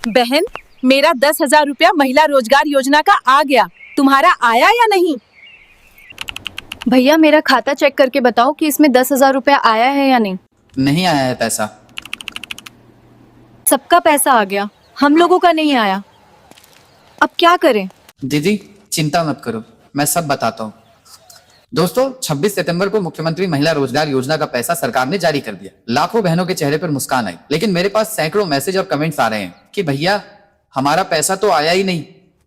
बहन, मेरा 10,000 रुपया महिला रोजगार योजना का आ गया। तुम्हारा आया या नहीं? भैया मेरा खाता चेक करके बताओ कि इसमें 10,000 रुपया आया है या नहीं। नहीं आया है पैसा। सबका पैसा आ गया, हम लोगों का नहीं आया। अब क्या करें? दीदी चिंता मत करो, मैं सब बताता हूँ। दोस्तों 26 सितंबर को मुख्यमंत्री महिला रोजगार योजना का पैसा सरकार ने जारी कर दिया। लाखों बहनों के चेहरे पर मुस्कान आई, लेकिन मेरे पास सैकड़ों मैसेज और कमेंट्स आ रहे हैं कि भैया हमारा पैसा तो आया ही नहीं,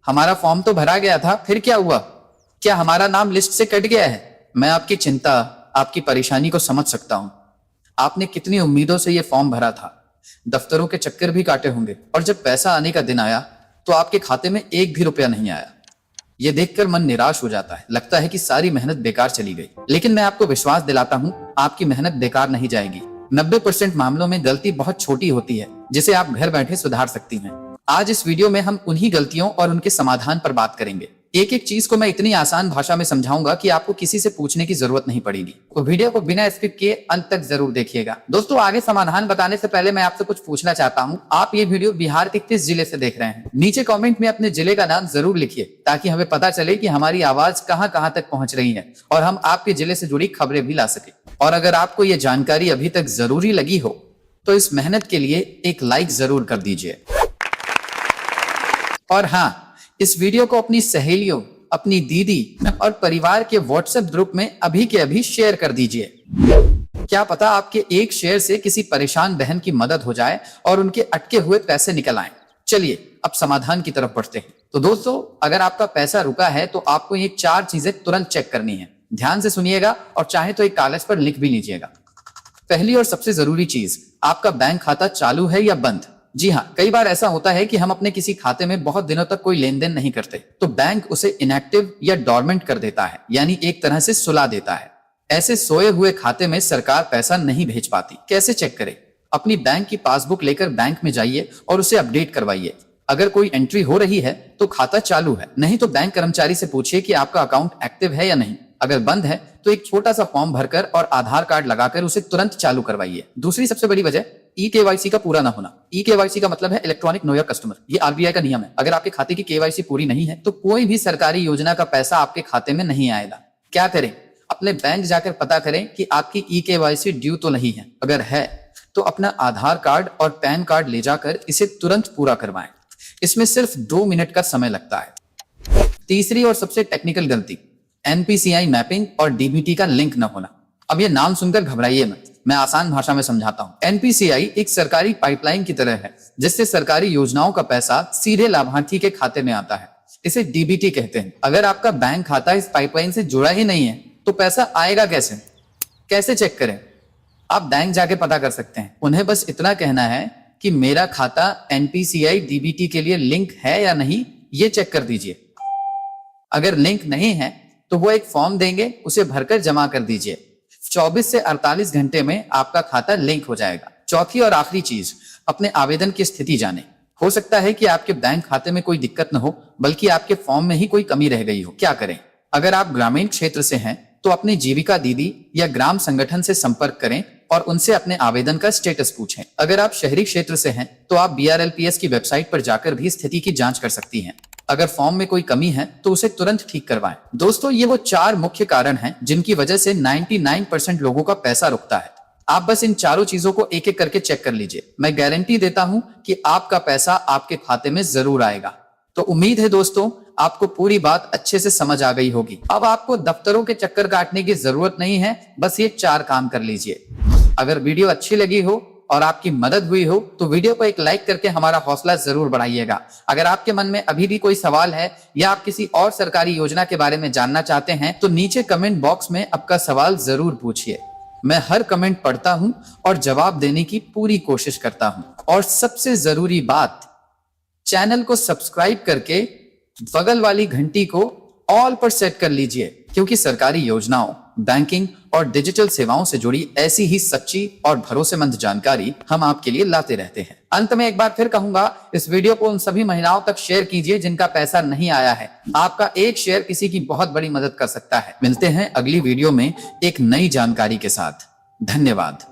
हमारा फॉर्म तो भरा गया था, फिर क्या हुआ? क्या हमारा नाम लिस्ट से कट गया है? मैं आपकी चिंता, आपकी परेशानी को समझ सकता हूँ। आपने कितनी उम्मीदों से ये फॉर्म भरा था, दफ्तरों के चक्कर भी काटे होंगे, और जब पैसा आने का दिन आया तो आपके खाते में एक भी रुपया नहीं आया। ये देखकर मन निराश हो जाता है, लगता है कि सारी मेहनत बेकार चली गई। लेकिन मैं आपको विश्वास दिलाता हूँ, आपकी मेहनत बेकार नहीं जाएगी। 90% मामलों में गलती बहुत छोटी होती है, जिसे आप घर बैठे सुधार सकती हैं। आज इस वीडियो में हम उन्हीं गलतियों और उनके समाधान पर बात करेंगे। एक एक चीज को मैं इतनी आसान भाषा में समझाऊंगा कि आपको किसी से पूछने की जरूरत नहीं पड़ेगी। तो वीडियो को बिना स्किप किए अंत तक जरूर देखिएगा। दोस्तों आगे समाधान बताने से पहले मैं आपसे कुछ पूछना चाहता हूँ। आप ये वीडियो बिहार के किस जिले से देख रहे हैं? नीचे कमेंट में अपने जिले का नाम जरूर लिखिए, ताकि हमें पता चले कि हमारी आवाज कहाँ कहाँ तक पहुंच रही है और हम आपके जिले से जुड़ी खबरें भी ला सके। और अगर आपको ये जानकारी अभी तक जरूरी लगी हो तो इस मेहनत के लिए एक लाइक जरूर कर दीजिए। और हाँ, इस वीडियो को अपनी सहेलियों, अपनी दीदी और परिवार के व्हाट्सएप ग्रुप में अभी के अभी शेयर कर दीजिए। क्या पता आपके एक शेयर से किसी परेशान बहन की मदद हो जाए और उनके अटके हुए पैसे निकल आए। चलिए अब समाधान की तरफ बढ़ते हैं। तो दोस्तों, अगर आपका पैसा रुका है तो आपको ये 4 चीजें तुरंत चेक करनी है। ध्यान से सुनिएगा और चाहे तो एक कागज पर लिख भी लीजिएगा। पहली और सबसे जरूरी चीज, आपका बैंक खाता चालू है या बंद। जी हाँ, कई बार ऐसा होता है कि हम अपने किसी खाते में बहुत दिनों तक कोई लेन देन नहीं करते, तो बैंक उसे इनएक्टिव या डोरमेंट कर देता है, यानी एक तरह से सुला देता है। ऐसे सोए हुए खाते में सरकार पैसा नहीं भेज पाती। कैसे चेक करें? अपनी बैंक की पासबुक लेकर बैंक में जाइए और उसे अपडेट करवाइए। अगर कोई एंट्री हो रही है तो खाता चालू है, नहीं तो बैंक कर्मचारी से पूछिए कि आपका अकाउंट एक्टिव है या नहीं। अगर बंद है तो एक छोटा सा फॉर्म भरकर और आधार कार्ड लगाकर उसे तुरंत चालू करवाइए। दूसरी सबसे बड़ी वजह, ई-केवाईसी का पूरा ना होना। ई-केवाईसी का मतलब है इलेक्ट्रॉनिक नो योर कस्टमर। ये आरबीआई का नियम है। अगर आपके खाते की केवाईसी पूरी नहीं है तो कोई भी सरकारी योजना का पैसा आपके खाते में नहीं आएगा। क्या करें? अपने बैंक जाकर पता करें कि आपकी ई-केवाईसी ड्यू तो नहीं है। अगर है तो अपना आधार कार्ड और पैन कार्ड ले जाकर इसे तुरंत पूरा करवाएं। इसमें सिर्फ 2 मिनट का समय लगता है। तीसरी और सबसे टेक्निकल गलती, एनपीसीआई मैपिंग और डीबीटी का लिंक न होना। अब ये नाम सुनकर घबराइए मत, मैं आसान भाषा में समझाता हूँ। एनपीसीआई एक सरकारी पाइपलाइन की तरह है, जिससे सरकारी योजनाओं का पैसा सीधे लाभार्थी के खाते में आता है। इसे डीबीटी कहते हैं। अगर आपका बैंक खाता इस पाइपलाइन से जुड़ा ही नहीं है तो पैसा आएगा कैसे? कैसे चेक करें? आप बैंक जाके पता कर सकते हैं। उन्हें बस इतना कहना है कि मेरा खाता एनपीसीआई डीबीटी के लिए लिंक है या नहीं, ये चेक कर दीजिए। अगर लिंक नहीं है तो वो एक फॉर्म देंगे, उसे भरकर जमा कर दीजिए। 24 से 48 घंटे में आपका खाता लिंक हो जाएगा। चौथी और आखिरी चीज, अपने आवेदन की स्थिति जानें। हो सकता है कि आपके बैंक खाते में कोई दिक्कत न हो, बल्कि आपके फॉर्म में ही कोई कमी रह गई हो। क्या करें? अगर आप ग्रामीण क्षेत्र से हैं तो अपनी जीविका दीदी या ग्राम संगठन से संपर्क करें और उनसे अपने आवेदन का स्टेटस पूछें। अगर आप शहरी क्षेत्र से हैं तो आप BRLPS की वेबसाइट पर जाकर भी स्थिति की जांच कर सकती हैं। अगर फॉर्म में कोई कमी है तो उसे तुरंत ठीक करवाएं। दोस्तों, ये वो 4 मुख्य कारण हैं जिनकी वजह से 99% लोगों का पैसा रुकता है। आप बस इन चारों चीजों को एक एक करके चेक कर लीजिए। मैं गारंटी देता हूं कि आपका पैसा आपके खाते में जरूर आएगा। तो उम्मीद है दोस्तों, आपको पूरी बात अच्छे से समझ आ गई होगी। अब आपको दफ्तरों के चक्कर काटने की जरूरत नहीं है, बस ये 4 काम कर लीजिए। अगर वीडियो अच्छी लगी हो और आपकी मदद हुई हो तो वीडियो को एक लाइक करके हमारा हौसला जरूर बढ़ाइएगा। अगर आपके मन में अभी भी कोई सवाल है या आप किसी और सरकारी योजना के बारे में जानना चाहते हैं तो नीचे कमेंट बॉक्स में आपका सवाल जरूर पूछिए। मैं हर कमेंट पढ़ता हूं और जवाब देने की पूरी कोशिश करता हूं। और सबसे जरूरी बात, चैनल को सब्सक्राइब करके बगल वाली घंटी को ऑल पर सेट कर लीजिए, क्योंकि सरकारी योजनाओं, बैंकिंग और डिजिटल सेवाओं से जुड़ी ऐसी ही सच्ची और भरोसेमंद जानकारी हम आपके लिए लाते रहते हैं। अंत में एक बार फिर कहूंगा, इस वीडियो को उन सभी महिलाओं तक शेयर कीजिए जिनका पैसा नहीं आया है। आपका एक शेयर किसी की बहुत बड़ी मदद कर सकता है। मिलते हैं अगली वीडियो में एक नई जानकारी के साथ। धन्यवाद।